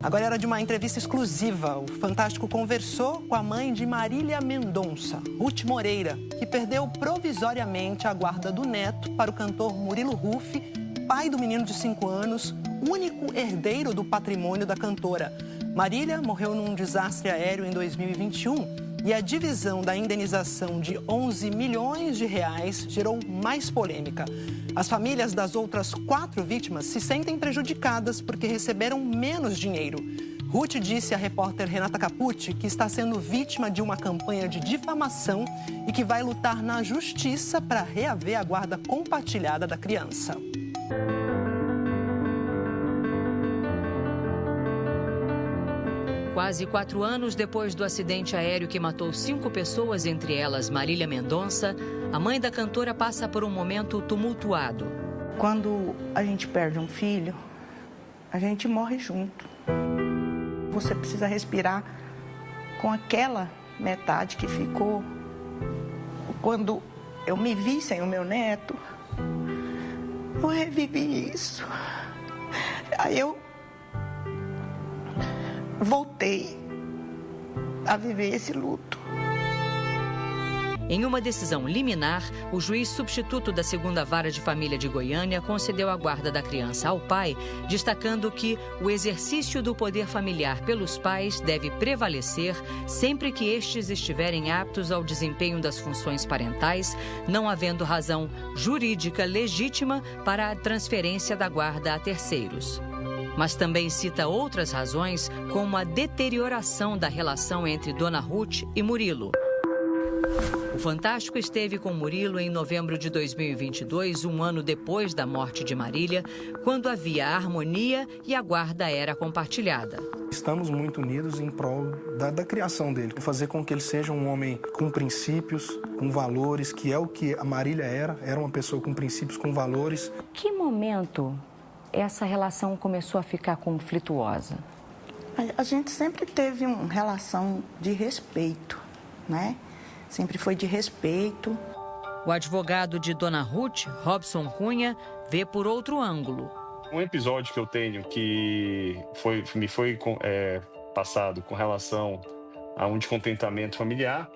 Agora era de uma entrevista exclusiva. O Fantástico conversou com a mãe de Marília Mendonça, Ruth Moreira, que perdeu provisoriamente a guarda do neto para o cantor Murilo Huff, pai do menino de 5 anos, único herdeiro do patrimônio da cantora. Marília morreu num desastre aéreo em 2021 e a divisão da indenização de 11 milhões de reais gerou mais polêmica. As famílias das outras 4 vítimas se sentem prejudicadas porque receberam menos dinheiro. Ruth disse à repórter Renata Capucci que está sendo vítima de uma campanha de difamação e que vai lutar na justiça para reaver a guarda compartilhada da criança. Quase 4 anos depois do acidente aéreo que matou 5 pessoas, entre elas Marília Mendonça, a mãe da cantora passa por um momento tumultuado. Quando a gente perde um filho, a gente morre junto. Você precisa respirar com aquela metade que ficou. Quando eu me vi sem o meu neto, eu revivi isso. Aí eu voltei a viver esse luto. Em uma decisão liminar, o juiz substituto da 2ª Vara de Família de Goiânia concedeu a guarda da criança ao pai, destacando que o exercício do poder familiar pelos pais deve prevalecer sempre que estes estiverem aptos ao desempenho das funções parentais, não havendo razão jurídica legítima para a transferência da guarda a terceiros. Mas também cita outras razões, como a deterioração da relação entre Dona Ruth e Murilo. O Fantástico esteve com Murilo em novembro de 2022, um ano depois da morte de Marília, quando havia harmonia e a guarda era compartilhada. Estamos muito unidos em prol da criação dele, fazer com que ele seja um homem com princípios, com valores, que é o que a Marília era uma pessoa com princípios, com valores. Que momento essa relação começou a ficar conflituosa? A gente sempre teve uma relação de respeito, né? Sempre foi de respeito. O advogado de Dona Ruth, Robson Cunha, vê por outro ângulo. Um episódio que eu tenho que me foi passado com relação a um descontentamento familiar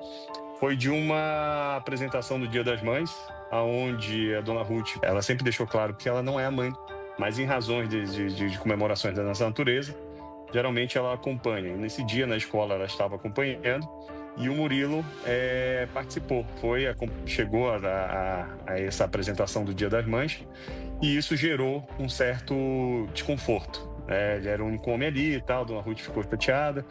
foi de uma apresentação do Dia das Mães, onde a Dona Ruth, ela sempre deixou claro que ela não é a mãe, mas em razões de comemorações da nossa natureza, geralmente ela acompanha. E nesse dia na escola ela estava acompanhando e o Murilo participou, chegou a essa apresentação do Dia das Mães e isso gerou um certo desconforto. Ele era o único homem ali e tal, Dona Ruth ficou chateada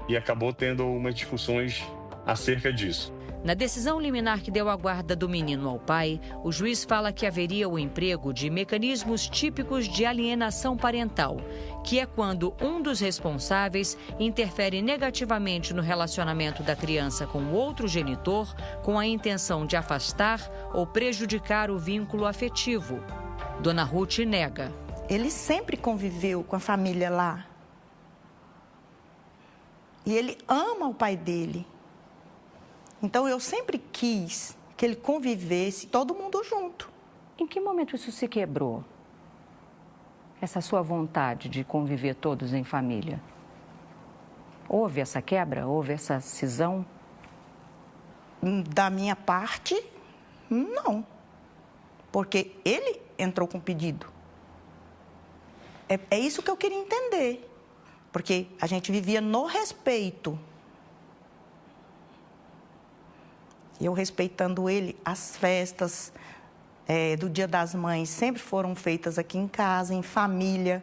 e acabou tendo umas discussões acerca disso. Na decisão liminar que deu a guarda do menino ao pai, o juiz fala que haveria o emprego de mecanismos típicos de alienação parental, que é quando um dos responsáveis interfere negativamente no relacionamento da criança com o outro genitor, com a intenção de afastar ou prejudicar o vínculo afetivo. Dona Ruth nega. Ele sempre conviveu com a família lá. E ele ama o pai dele. Então, eu sempre quis que ele convivesse todo mundo junto. Em que momento isso se quebrou? Essa sua vontade de conviver todos em família? Houve essa quebra? Houve essa cisão? Da minha parte, não. Porque ele entrou com pedido. É isso que eu queria entender. Porque a gente vivia no respeito. Eu respeitando ele, as festas do Dia das Mães sempre foram feitas aqui em casa, em família,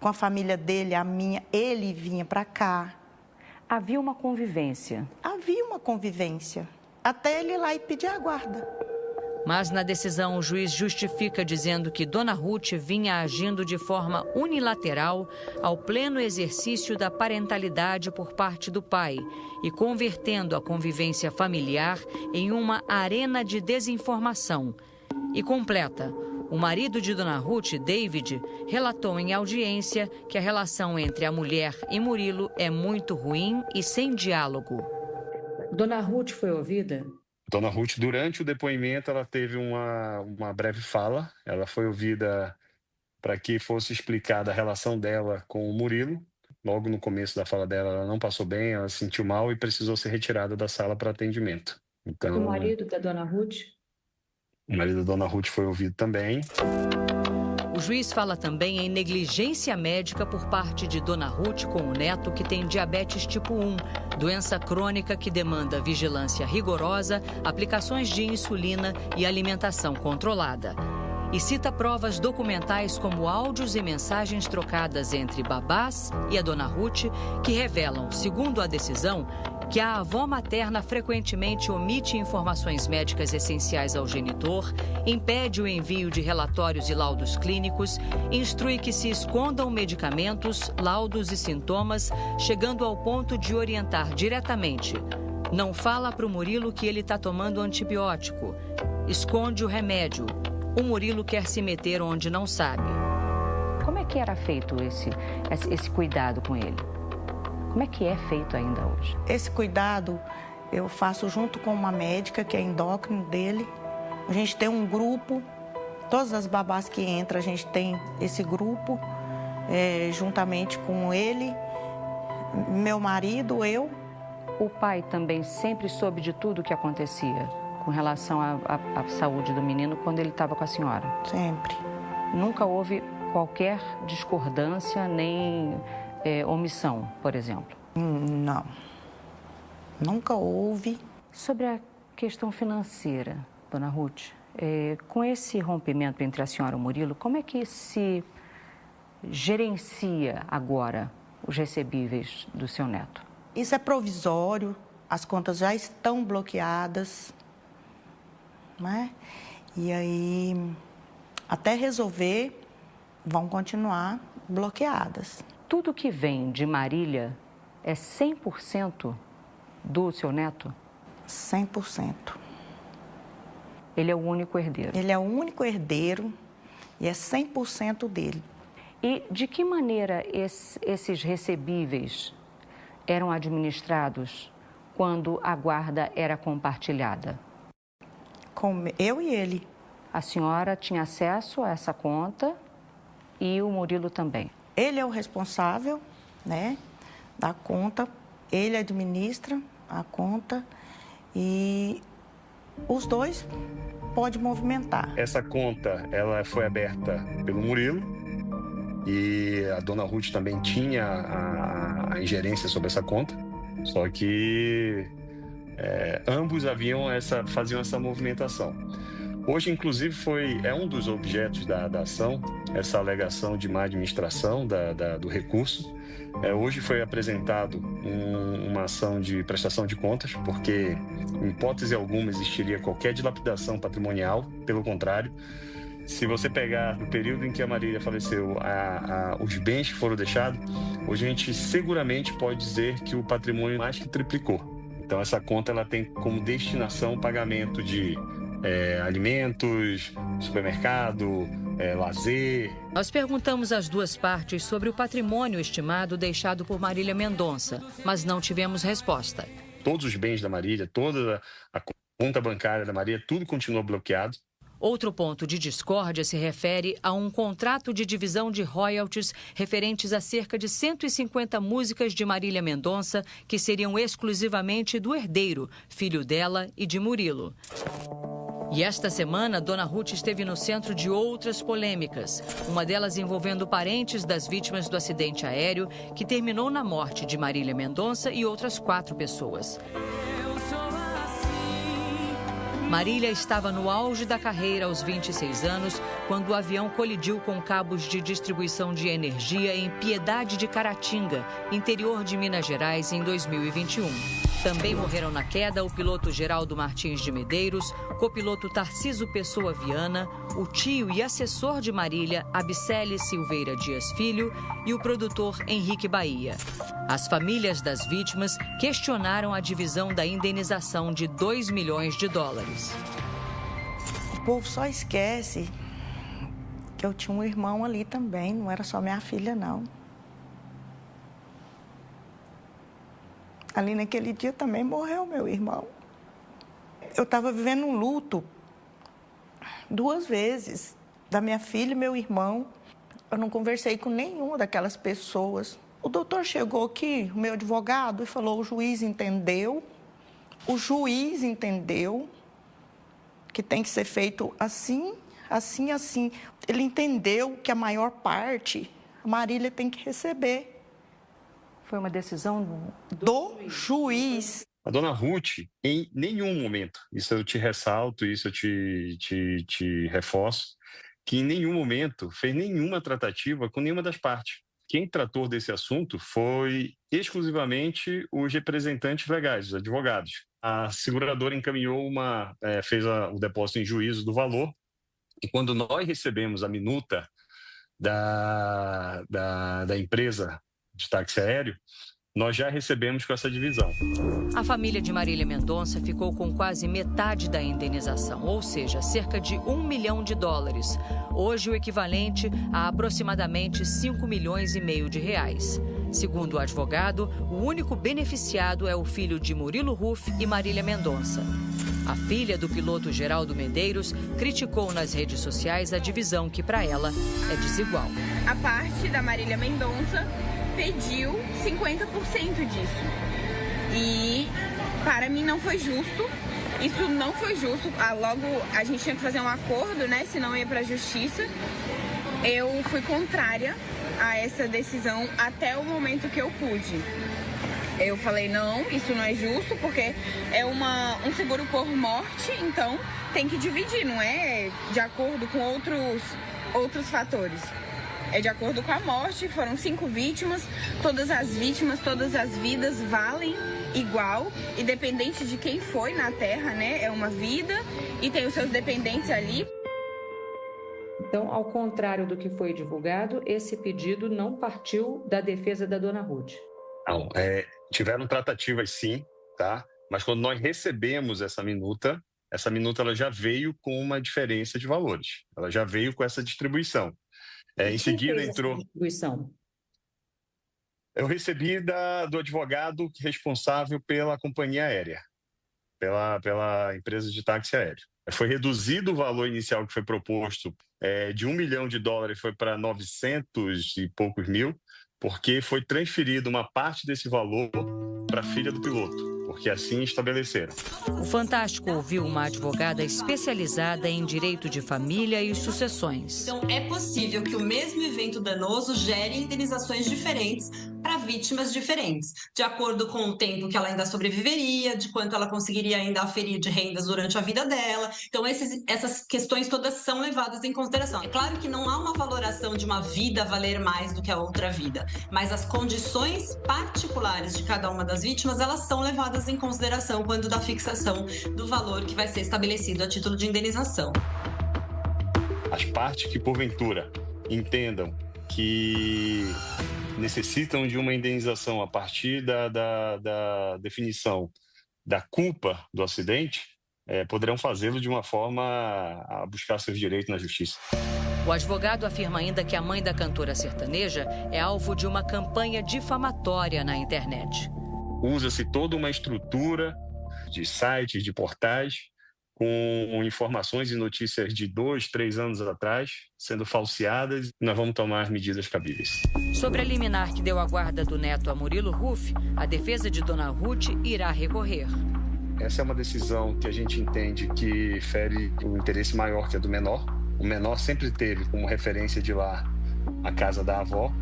com a família dele, a minha, ele vinha para cá. Havia uma convivência? Havia uma convivência, até ele ir lá e pedir a guarda. Mas na decisão o juiz justifica dizendo que Dona Ruth vinha agindo de forma unilateral ao pleno exercício da parentalidade por parte do pai e convertendo a convivência familiar em uma arena de desinformação. E completa, o marido de Dona Ruth, David, relatou em audiência que a relação entre a mulher e Murilo é muito ruim e sem diálogo. Dona Ruth foi ouvida? Dona Ruth, durante o depoimento, ela teve uma breve fala. Ela foi ouvida para que fosse explicada a relação dela com o Murilo. logo no começo da fala dela, ela não passou bem, ela se sentiu mal e precisou ser retirada da sala para atendimento. Então, O marido da dona Ruth? O marido da dona Ruth foi ouvido também. O juiz fala também em negligência médica por parte de dona Ruth com o neto, que tem diabetes tipo 1, doença crônica que demanda vigilância rigorosa, aplicações de insulina e alimentação controlada. E cita provas documentais como áudios e mensagens trocadas entre babás e a dona Ruth, que revelam, segundo a decisão, que a avó materna frequentemente omite informações médicas essenciais ao genitor, impede o envio de relatórios e laudos clínicos, instrui que se escondam medicamentos, laudos e sintomas, chegando ao ponto de orientar diretamente. Não fala para o Murilo que ele está tomando antibiótico. Esconde o remédio. O Murilo quer se meter onde não sabe. Como é que era feito esse cuidado com ele? Como é que é feito ainda hoje? Esse cuidado eu faço junto com uma médica, que é endócrino dele. A gente tem um grupo, todas as babás que entram, a gente tem esse grupo, juntamente com ele, meu marido, eu. O pai também sempre soube de tudo o que acontecia com relação à saúde do menino quando ele estava com a senhora? Sempre. Nunca houve qualquer discordância nem omissão, por exemplo? Não. Nunca houve. Sobre a questão financeira, dona Ruth, com esse rompimento entre a senhora e o Murilo, como é que se gerencia agora os recebíveis do seu neto? Isso é provisório, as contas já estão bloqueadas, né? E aí, até resolver, vão continuar bloqueadas. Tudo que vem de Marília é 100% do seu neto? 100%. Ele é o único herdeiro? Ele é o único herdeiro e é 100% dele. E de que maneira esses recebíveis eram administrados quando a guarda era compartilhada? Com eu e ele. A senhora tinha acesso a essa conta e o Murilo também? Ele é o responsável, né, da conta, ele administra a conta e os dois podem movimentar. Essa conta, ela foi aberta pelo Murilo e a dona Ruth também tinha a ingerência sobre essa conta, só que ambos faziam essa movimentação. Hoje, inclusive, é um dos objetos da ação, essa alegação de má administração do recurso. Hoje foi apresentado uma ação de prestação de contas, porque, em hipótese alguma, existiria qualquer dilapidação patrimonial. Pelo contrário, se você pegar no período em que a Marília faleceu, os bens que foram deixados, hoje a gente seguramente pode dizer que o patrimônio mais que triplicou. Então, essa conta ela tem como destinação o pagamento de alimentos, supermercado, lazer. Nós perguntamos às duas partes sobre o patrimônio estimado deixado por Marília Mendonça, mas não tivemos resposta. Todos os bens da Marília, toda a conta bancária da Marília, tudo continuou bloqueado. Outro ponto de discórdia se refere a um contrato de divisão de royalties referentes a cerca de 150 músicas de Marília Mendonça que seriam exclusivamente do herdeiro, filho dela e de Murilo. E esta semana, dona Ruth esteve no centro de outras polêmicas, uma delas envolvendo parentes das vítimas do acidente aéreo que terminou na morte de Marília Mendonça e outras 4 pessoas. Marília estava no auge da carreira aos 26 anos, quando o avião colidiu com cabos de distribuição de energia em Piedade de Caratinga, interior de Minas Gerais, em 2021. Também morreram na queda o piloto Geraldo Martins de Medeiros, copiloto Tarciso Pessoa Viana, o tio e assessor de Marília, Abicele Silveira Dias Filho, e o produtor Henrique Bahia. As famílias das vítimas questionaram a divisão da indenização de $2 milhões. O povo só esquece que eu tinha um irmão ali também, não era só minha filha, não. Ali naquele dia também morreu meu irmão. Eu estava vivendo um luto 2 vezes, da minha filha e meu irmão. Eu não conversei com nenhuma daquelas pessoas. O doutor chegou aqui, o meu advogado, e falou: o juiz entendeu que tem que ser feito assim, assim, assim. Ele entendeu que a maior parte a Marília tem que receber. Foi uma decisão do juiz. A dona Ruth, em nenhum momento, isso eu te ressalto, isso eu te reforço, que em nenhum momento fez nenhuma tratativa com nenhuma das partes. Quem tratou desse assunto foi exclusivamente os representantes legais, os advogados. A seguradora encaminhou fez o depósito em juízo do valor, e quando nós recebemos a minuta da empresa de táxi aéreo, nós já recebemos com essa divisão. A família de Marília Mendonça ficou com quase metade da indenização, ou seja, cerca de US$ 1 milhão. Hoje, o equivalente a aproximadamente 5,5 milhões de reais. Segundo o advogado, o único beneficiado é o filho de Murilo Ruff e Marília Mendonça. A filha do piloto Geraldo Medeiros criticou nas redes sociais a divisão que, para ela, é desigual. A parte da Marília Mendonça pediu 50% disso. E para mim não foi justo. Isso não foi justo. Logo a gente tinha que fazer um acordo, né? Senão ia para a justiça. Eu fui contrária a essa decisão até o momento que eu pude. Eu falei, não, isso não é justo, porque é um seguro por morte, então tem que dividir, não é de acordo com outros fatores. É de acordo com a morte, foram 5 vítimas, todas as vidas valem igual, independente de quem foi na Terra, né? É uma vida e tem os seus dependentes ali. Então, ao contrário do que foi divulgado, esse pedido não partiu da defesa da dona Ruth. Não, tiveram tratativas sim, tá? Mas quando nós recebemos essa minuta ela já veio com uma diferença de valores. Ela já veio com essa distribuição. Em seguida entrou. Distribuição? Eu recebi do advogado responsável pela companhia aérea, pela empresa de táxi aéreo. Foi reduzido o valor inicial que foi proposto de US$ 1 milhão, foi para 900 e poucos mil, porque foi transferido uma parte desse valor para a filha do piloto, porque assim estabeleceram. O Fantástico ouviu uma advogada especializada em direito de família e sucessões. Então, é possível que o mesmo evento danoso gere indenizações diferentes para vítimas diferentes, de acordo com o tempo que ela ainda sobreviveria, de quanto ela conseguiria ainda aferir de rendas durante a vida dela. Então, essas questões todas são levadas em consideração. É claro que não há uma valoração de uma vida valer mais do que a outra vida, mas as condições particulares de cada uma das vítimas, elas são levadas em consideração quando da fixação do valor que vai ser estabelecido a título de indenização. As partes que, porventura, entendam que necessitam de uma indenização a partir da definição da culpa do acidente, poderão fazê-lo de uma forma a buscar seus direitos na justiça. O advogado afirma ainda que a mãe da cantora sertaneja é alvo de uma campanha difamatória na internet. Usa-se toda uma estrutura de sites, de portais, com informações e notícias de 2, 3 anos atrás, sendo falseadas, e nós vamos tomar as medidas cabíveis. Sobre a liminar que deu a guarda do neto a Murilo Ruff, a defesa de dona Ruth irá recorrer. Essa é uma decisão que a gente entende que fere o interesse maior, que é do menor. O menor sempre teve como referência de lar a casa da avó.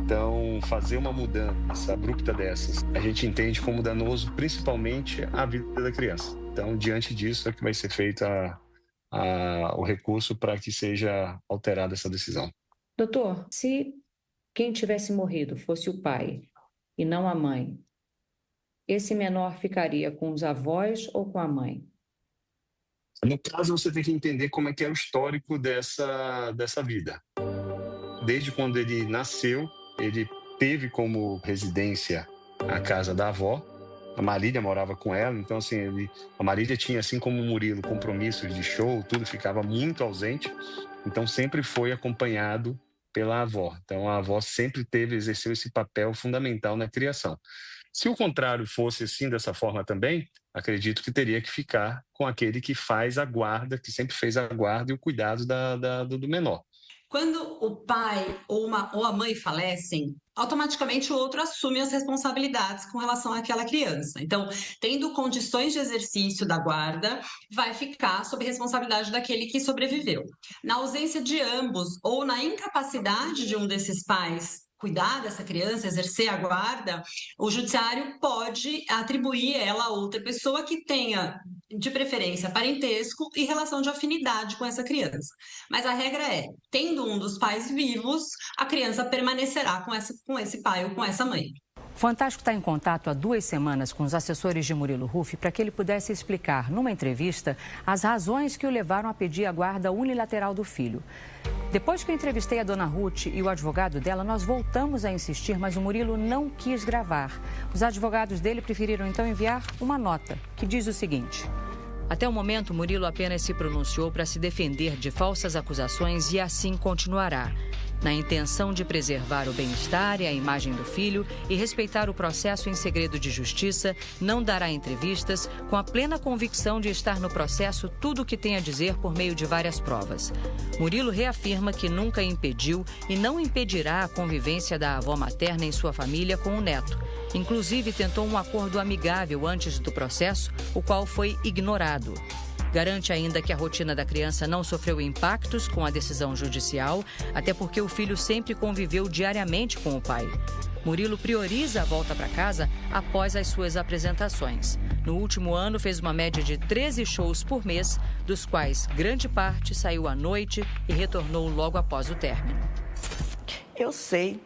Então, fazer uma mudança abrupta dessas, a gente entende como danoso, principalmente à vida da criança. Então, diante disso, é que vai ser feito o recurso para que seja alterada essa decisão. Doutor, se quem tivesse morrido fosse o pai e não a mãe, esse menor ficaria com os avós ou com a mãe? No caso, você tem que entender como é que é o histórico dessa vida. Desde quando ele nasceu, ele teve como residência a casa da avó. A Marília morava com ela, então assim, a Marília tinha, assim como o Murilo, compromissos de show, tudo, ficava muito ausente, então sempre foi acompanhado pela avó. Então a avó sempre exerceu esse papel fundamental na criação. Se o contrário fosse assim, dessa forma também, acredito que teria que ficar com aquele que faz a guarda, que sempre fez a guarda e o cuidado do menor. Quando o pai ou a mãe falecem, automaticamente o outro assume as responsabilidades com relação àquela criança. Então, tendo condições de exercício da guarda, vai ficar sob responsabilidade daquele que sobreviveu. Na ausência de ambos ou na incapacidade de um desses pais cuidar dessa criança, exercer a guarda, o judiciário pode atribuir ela a outra pessoa que tenha, de preferência, parentesco e relação de afinidade com essa criança. Mas a regra é, tendo um dos pais vivos, a criança permanecerá com esse pai ou com essa mãe. O Fantástico está em contato há 2 semanas com os assessores de Murilo Huff para que ele pudesse explicar, numa entrevista, as razões que o levaram a pedir a guarda unilateral do filho. Depois que eu entrevistei a dona Ruth e o advogado dela, nós voltamos a insistir, mas o Murilo não quis gravar. Os advogados dele preferiram então enviar uma nota que diz o seguinte: até o momento, Murilo apenas se pronunciou para se defender de falsas acusações e assim continuará, na intenção de preservar o bem-estar e a imagem do filho e respeitar o processo em segredo de justiça, não dará entrevistas, com a plena convicção de estar no processo tudo o que tem a dizer por meio de várias provas. Murilo reafirma que nunca impediu e não impedirá a convivência da avó materna em sua família com o neto. Inclusive, tentou um acordo amigável antes do processo, o qual foi ignorado. Garante ainda que a rotina da criança não sofreu impactos com a decisão judicial, até porque o filho sempre conviveu diariamente com o pai. Murilo prioriza a volta para casa após as suas apresentações. No último ano, fez uma média de 13 shows por mês, dos quais grande parte saiu à noite e retornou logo após o término. Eu sei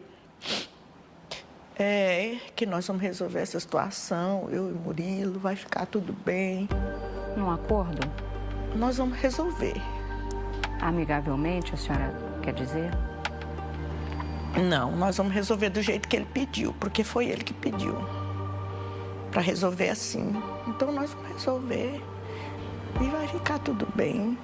que nós vamos resolver essa situação, eu e o Murilo, vai ficar tudo bem. Num acordo? Nós vamos resolver. Amigavelmente, a senhora quer dizer? Não, nós vamos resolver do jeito que ele pediu, porque foi ele que pediu para resolver assim. Então nós vamos resolver e vai ficar tudo bem.